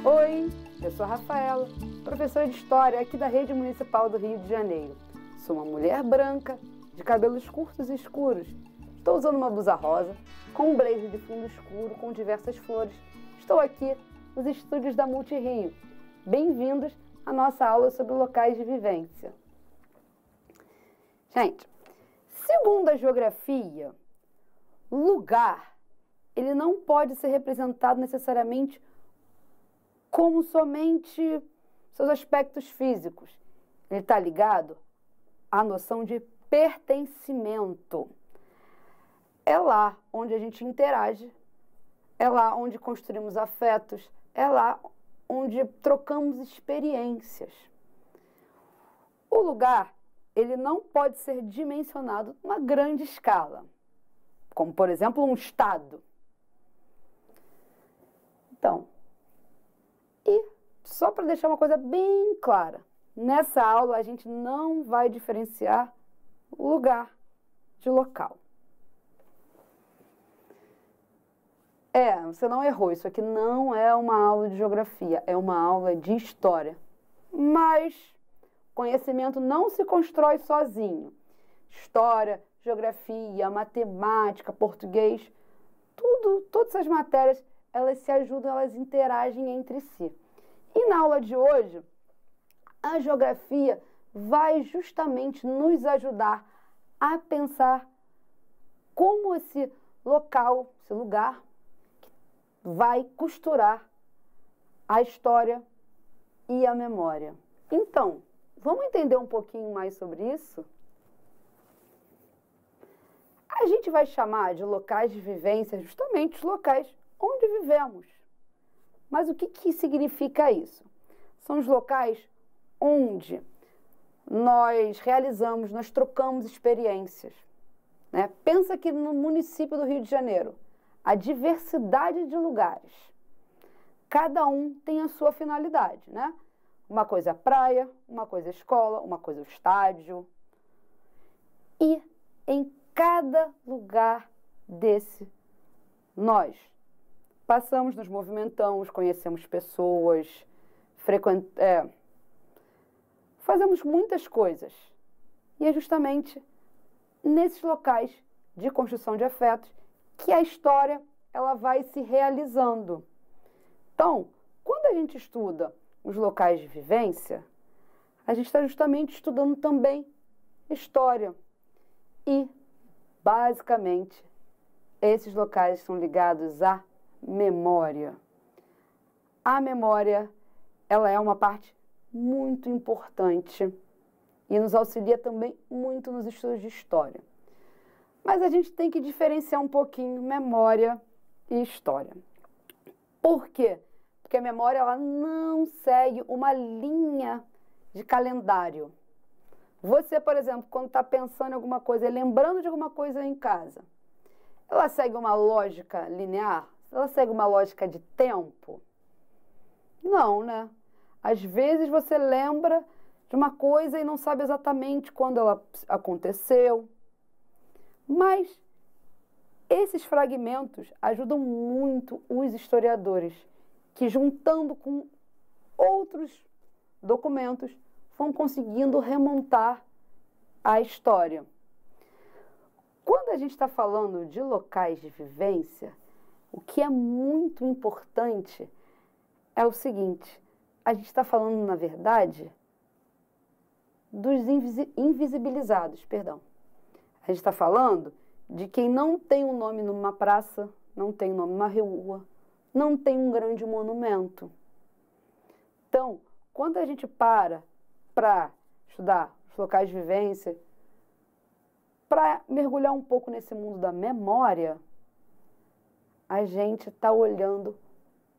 Oi, eu sou a Rafaela, professora de História aqui da Rede Municipal do Rio de Janeiro. Sou uma mulher branca, de cabelos curtos e escuros. Estou usando uma blusa rosa, com um blazer de fundo escuro, com diversas flores. Estou aqui nos estúdios da Multirio. Bem-vindos à nossa aula sobre locais de vivência. Gente, segundo a geografia, lugar, ele não pode ser representado necessariamente como somente seus aspectos físicos. Ele está ligado à noção de pertencimento. É lá onde a gente interage, é lá onde construímos afetos, é lá onde trocamos experiências. O lugar, ele não pode ser dimensionado numa grande escala, como, por exemplo, um estado. Então, e só para deixar uma coisa bem clara, nessa aula a gente não vai diferenciar lugar de local. Você não errou, isso aqui não é uma aula de geografia, é uma aula de história. Mas conhecimento não se constrói sozinho. História, geografia, matemática, português, todas essas matérias, elas se ajudam, elas interagem entre si. E na aula de hoje, a geografia vai justamente nos ajudar a pensar como esse local, esse lugar, vai costurar a história e a memória. Então, vamos entender um pouquinho mais sobre isso? A gente vai chamar de locais de vivência justamente os locais onde vivemos. Mas o que significa isso? São os locais onde nós realizamos, nós trocamos experiências. Né? Pensa aqui no município do Rio de Janeiro, a diversidade de lugares. Cada um tem a sua finalidade, né? Uma coisa é praia, uma coisa é escola, uma coisa é o estádio. E em cada lugar desse, nós passamos, nos movimentamos, conhecemos pessoas, fazemos muitas coisas. E é justamente nesses locais de construção de afetos que a história ela vai se realizando. Então, quando a gente estuda os locais de vivência, a gente está justamente estudando também história. E, basicamente, esses locais estão ligados à memória. A memória, ela é uma parte muito importante e nos auxilia também muito nos estudos de história. Mas a gente tem que diferenciar um pouquinho memória e história. Por quê? Porque a memória ela não segue uma linha de calendário. Você, por exemplo, quando está pensando em alguma coisa, lembrando de alguma coisa em casa, ela segue uma lógica linear? Ela segue uma lógica de tempo? Não, né? Às vezes você lembra de uma coisa e não sabe exatamente quando ela aconteceu. Mas esses fragmentos ajudam muito os historiadores, que juntando com outros documentos, vão conseguindo remontar a história. Quando a gente está falando de locais de vivência, o que é muito importante é o seguinte: a gente está falando, na verdade, dos invisibilizados, perdão. A gente está falando de quem não tem um nome numa praça, não tem um nome numa rua, não tem um grande monumento. Então, quando a gente para estudar os locais de vivência, para mergulhar um pouco nesse mundo da memória, a gente está olhando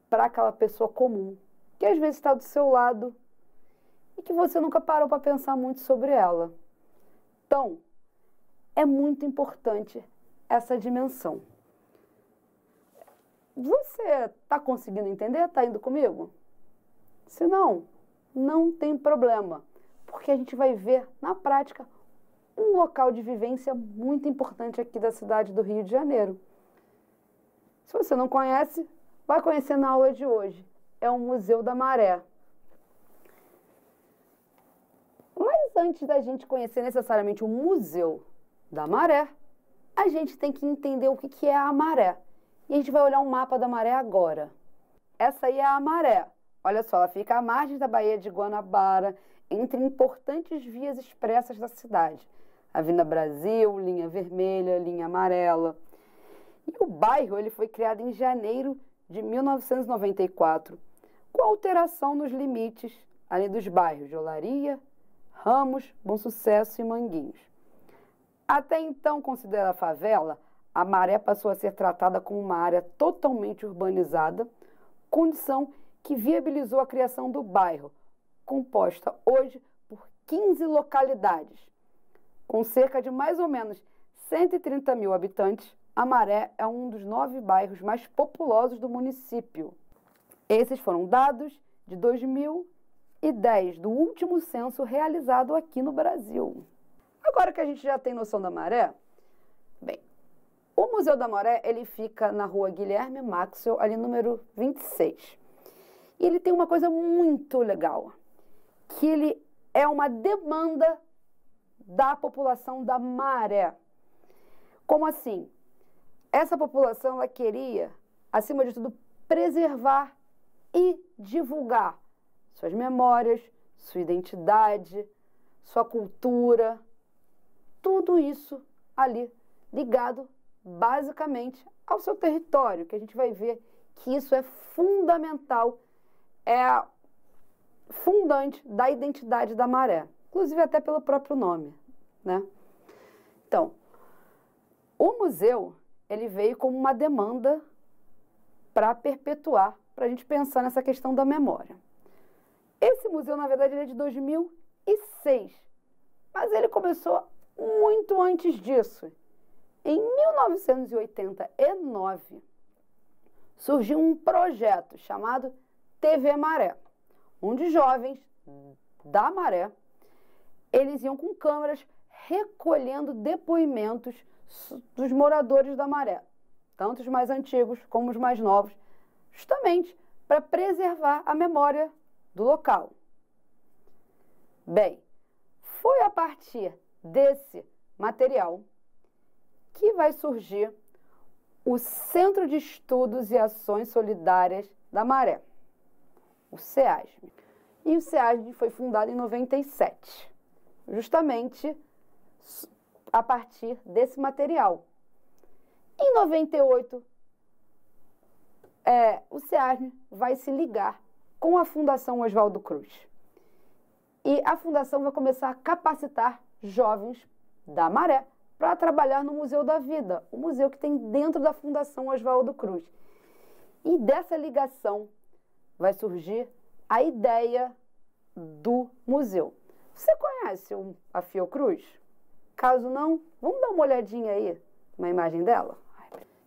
para aquela pessoa comum, que às vezes está do seu lado e que você nunca parou para pensar muito sobre ela. Então, é muito importante essa dimensão. Você está conseguindo entender? Está indo comigo? Se não, não tem problema, porque a gente vai ver na prática um local de vivência muito importante aqui da cidade do Rio de Janeiro. Se você não conhece, vai conhecer na aula de hoje. é o Museu da Maré. Mas antes da gente conhecer necessariamente o Museu da Maré, a gente tem que entender o que é a maré. E a gente vai olhar um mapa da maré agora. Essa aí é a maré. Olha só, ela fica à margem da Baía de Guanabara, entre importantes vias expressas da cidade. Avenida Brasil, linha vermelha, linha amarela. E o bairro ele foi criado em janeiro de 1994, com alteração nos limites ali dos bairros de Olaria, Ramos, Bom Sucesso e Manguinhos. Até então considerada favela, a Maré passou a ser tratada como uma área totalmente urbanizada, condição que viabilizou a criação do bairro, composta hoje por 15 localidades. Com cerca de mais ou menos 130 mil habitantes, a Maré é um dos 9 bairros mais populosos do município. Esses foram dados de 2010, do último censo realizado aqui no Brasil. Agora que a gente já tem noção da Maré, bem, o Museu da Maré ele fica na rua Guilherme Maxwell, ali número 26. E ele tem uma coisa muito legal, que ele é uma demanda da população da Maré. Como assim? Essa população ela queria, acima de tudo, preservar e divulgar suas memórias, sua identidade, sua cultura, tudo isso ali ligado basicamente ao seu território, que a gente vai ver que isso é fundamental, é fundante da identidade da Maré, inclusive até pelo próprio nome, né? Então, o museu, ele veio como uma demanda para perpetuar, para a gente pensar nessa questão da memória. Esse museu, na verdade, ele é de 2006, mas ele começou muito antes disso. Em 1989, surgiu um projeto chamado TV Maré, onde jovens da Maré, eles iam com câmeras recolhendo depoimentos dos moradores da Maré, tanto os mais antigos como os mais novos, justamente para preservar a memória do local. Bem, foi a partir desse material que vai surgir o Centro de Estudos e Ações Solidárias da Maré, o CEASM. E o CEASM foi fundado em 97, justamente a partir desse material. Em 98, o CEASM vai se ligar com a Fundação Oswaldo Cruz. E a Fundação vai começar a capacitar jovens da Maré para trabalhar no Museu da Vida, o museu que tem dentro da Fundação Oswaldo Cruz. E dessa ligação vai surgir a ideia do museu. Você conhece a Fiocruz? Caso não, vamos dar uma olhadinha aí na imagem dela?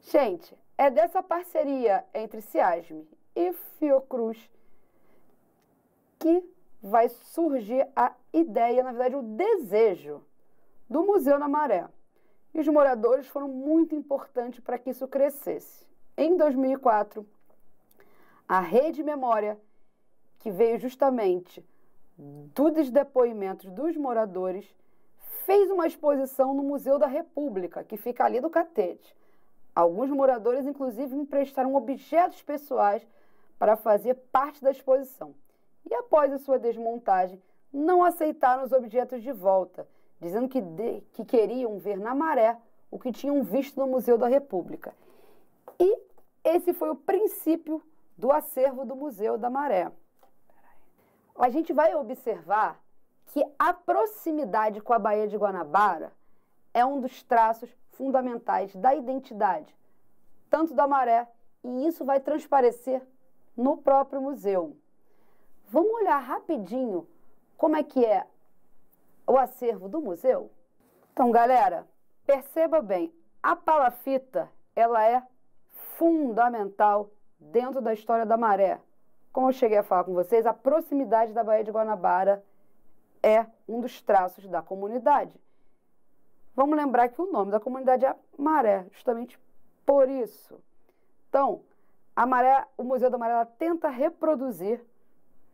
Gente, é dessa parceria entre CEASM e Fiocruz que vai surgir a ideia, na verdade, o desejo do Museu na Maré. E os moradores foram muito importantes para que isso crescesse. Em 2004, a Rede Memória, que veio justamente dos depoimentos dos moradores, fez uma exposição no Museu da República, que fica ali do Catete. Alguns moradores, inclusive, emprestaram objetos pessoais para fazer parte da exposição. E após a sua desmontagem, não aceitaram os objetos de volta, dizendo que queriam ver na Maré o que tinham visto no Museu da República. E esse foi o princípio do acervo do Museu da Maré. A gente vai observar que a proximidade com a Baía de Guanabara é um dos traços fundamentais da identidade, tanto da Maré, e isso vai transparecer no próprio museu. Vamos olhar rapidinho como é que é o acervo do museu? Então, galera, perceba bem, a palafita, ela é fundamental dentro da história da Maré. Como eu cheguei a falar com vocês, a proximidade da Baía de Guanabara é um dos traços da comunidade. Vamos lembrar que o nome da comunidade é Maré, justamente por isso. Então, o Museu da Maré ela tenta reproduzir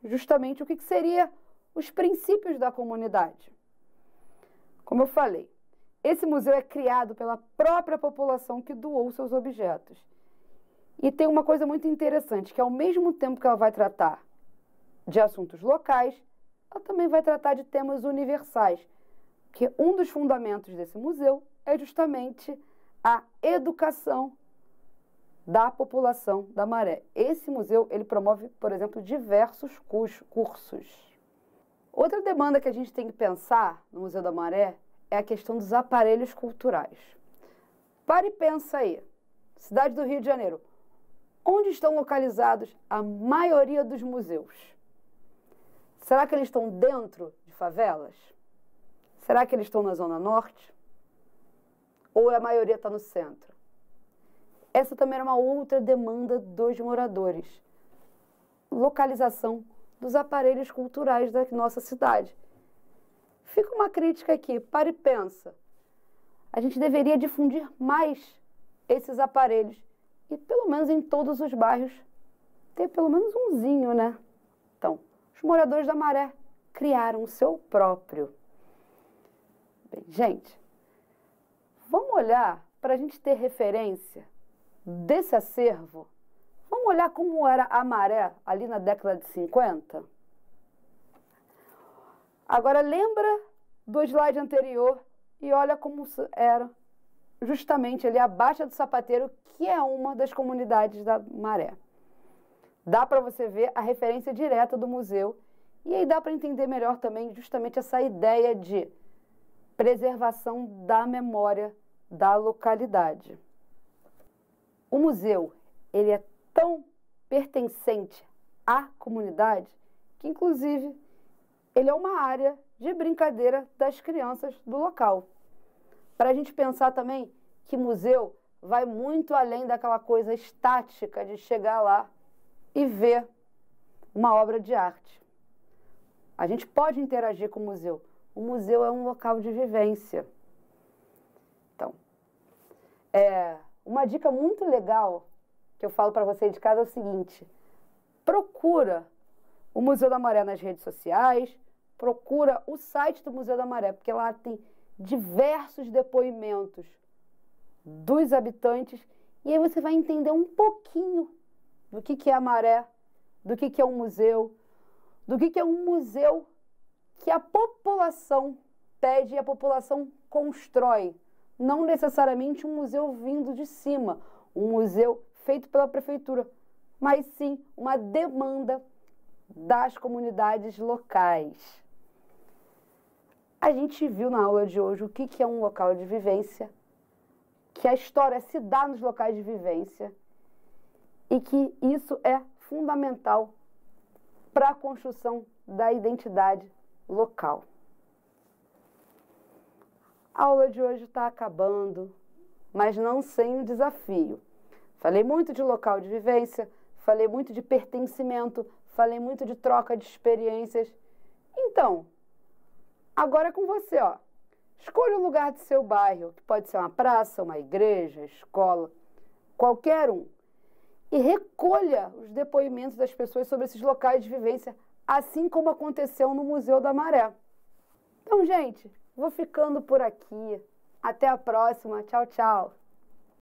justamente o que seria os princípios da comunidade. Como eu falei, esse museu é criado pela própria população que doou seus objetos. E tem uma coisa muito interessante, que ao mesmo tempo que ela vai tratar de assuntos locais, ela também vai tratar de temas universais, porque um dos fundamentos desse museu é justamente a educação da população da Maré. Esse museu, ele promove, por exemplo, diversos cursos. Outra demanda que a gente tem que pensar no Museu da Maré é a questão dos aparelhos culturais. Pare e pensa aí, cidade do Rio de Janeiro, onde estão localizados a maioria dos museus? Será que eles estão dentro de favelas? Será que eles estão na Zona Norte? Ou a maioria está no centro? Essa também era uma outra demanda dos moradores. Localização dos aparelhos culturais da nossa cidade. Fica uma crítica aqui, para e pensa. A gente deveria difundir mais esses aparelhos e pelo menos em todos os bairros ter pelo menos umzinho, né? Então, os moradores da Maré criaram o seu próprio. Bem, gente, vamos olhar para a gente ter referência desse acervo. Vamos olhar como era a Maré ali na década de 50? Agora lembra do slide anterior e olha como era justamente ali a Baixa do Sapateiro, que é uma das comunidades da Maré. Dá para você ver a referência direta do museu e aí dá para entender melhor também justamente essa ideia de preservação da memória da localidade. O museu, ele é tão pertencente à comunidade que, inclusive, ele é uma área de brincadeira das crianças do local. Para a gente pensar também que museu vai muito além daquela coisa estática de chegar lá e ver uma obra de arte. A gente pode interagir com o museu. O museu é um local de vivência. Então, uma dica muito legal que eu falo para você de casa é o seguinte: procura o Museu da Maré nas redes sociais, procura o site do Museu da Maré, porque lá tem diversos depoimentos dos habitantes e aí você vai entender um pouquinho do que é a Maré, do que é um museu, do que é um museu que a população pede e a população constrói. Não necessariamente um museu vindo de cima, um museu feito pela prefeitura, mas sim uma demanda das comunidades locais. A gente viu na aula de hoje o que é um local de vivência, que a história se dá nos locais de vivência e que isso é fundamental para a construção da identidade local. A aula de hoje está acabando, mas não sem um desafio. Falei muito de local de vivência, falei muito de pertencimento, falei muito de troca de experiências. Então, agora é com você, ó. Escolha o lugar do seu bairro, que pode ser uma praça, uma igreja, escola, qualquer um. E recolha os depoimentos das pessoas sobre esses locais de vivência, assim como aconteceu no Museu da Maré. Então, gente, vou ficando por aqui. Até a próxima. Tchau, tchau.